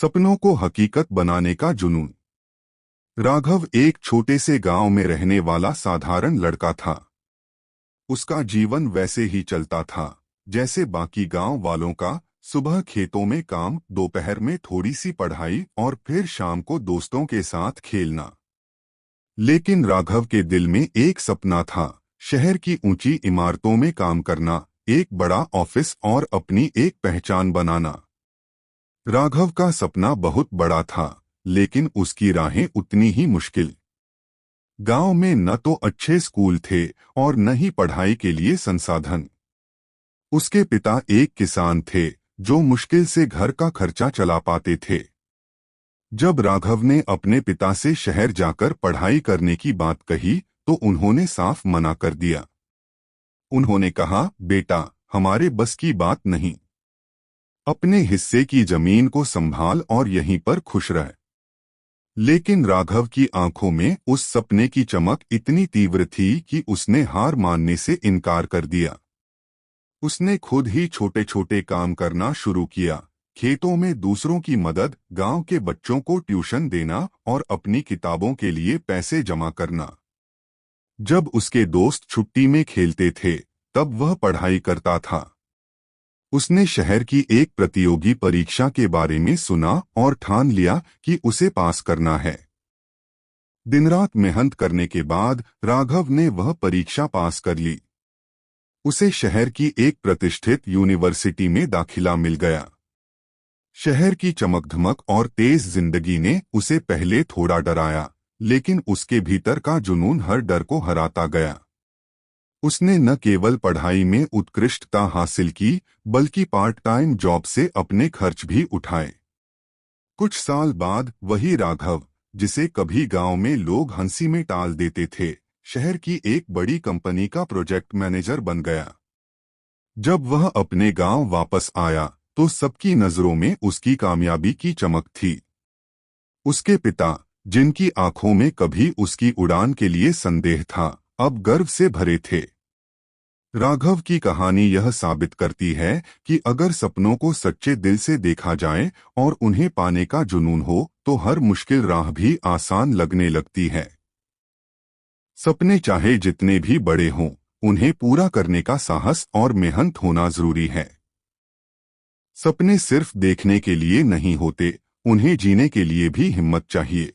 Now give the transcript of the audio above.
सपनों को हकीकत बनाने का जुनून। राघव एक छोटे से गांव में रहने वाला साधारण लड़का था। उसका जीवन वैसे ही चलता था जैसे बाकी गांव वालों का। सुबह खेतों में काम, दोपहर में थोड़ी सी पढ़ाई और फिर शाम को दोस्तों के साथ खेलना। लेकिन राघव के दिल में एक सपना था, शहर की ऊंची इमारतों में काम करना, एक बड़ा ऑफिस और अपनी एक पहचान बनाना। राघव का सपना बहुत बड़ा था, लेकिन उसकी राहें उतनी ही मुश्किल। गांव में न तो अच्छे स्कूल थे और न ही पढ़ाई के लिए संसाधन। उसके पिता एक किसान थे जो मुश्किल से घर का खर्चा चला पाते थे। जब राघव ने अपने पिता से शहर जाकर पढ़ाई करने की बात कही तो उन्होंने साफ मना कर दिया। उन्होंने कहा, बेटा, हमारे बस की बात नहीं। अपने हिस्से की जमीन को संभाल और यहीं पर खुश रह। लेकिन राघव की आंखों में उस सपने की चमक इतनी तीव्र थी कि उसने हार मानने से इनकार कर दिया। उसने खुद ही छोटे छोटे काम करना शुरू किया, खेतों में दूसरों की मदद, गांव के बच्चों को ट्यूशन देना और अपनी किताबों के लिए पैसे जमा करना। जब उसके दोस्त छुट्टी में खेलते थे तब वह पढ़ाई करता था। उसने शहर की एक प्रतियोगी परीक्षा के बारे में सुना और ठान लिया कि उसे पास करना है। दिन रात मेहनत करने के बाद राघव ने वह परीक्षा पास कर ली। उसे शहर की एक प्रतिष्ठित यूनिवर्सिटी में दाखिला मिल गया। शहर की चमक-धमक और तेज जिंदगी ने उसे पहले थोड़ा डराया, लेकिन उसके भीतर का जुनून हर डर को हराता गया। उसने न केवल पढ़ाई में उत्कृष्टता हासिल की, बल्कि पार्ट टाइम जॉब से अपने खर्च भी उठाए। कुछ साल बाद वही राघव, जिसे कभी गांव में लोग हंसी में टाल देते थे, शहर की एक बड़ी कंपनी का प्रोजेक्ट मैनेजर बन गया। जब वह अपने गांव वापस आया तो सबकी नजरों में उसकी कामयाबी की चमक थी। उसके पिता, जिनकी आंखों में कभी उसकी उड़ान के लिए संदेह था, अब गर्व से भरे थे। राघव की कहानी यह साबित करती है कि अगर सपनों को सच्चे दिल से देखा जाए और उन्हें पाने का जुनून हो तो हर मुश्किल राह भी आसान लगने लगती है। सपने चाहे जितने भी बड़े हों, उन्हें पूरा करने का साहस और मेहनत होना जरूरी है। सपने सिर्फ देखने के लिए नहीं होते, उन्हें जीने के लिए भी हिम्मत चाहिए।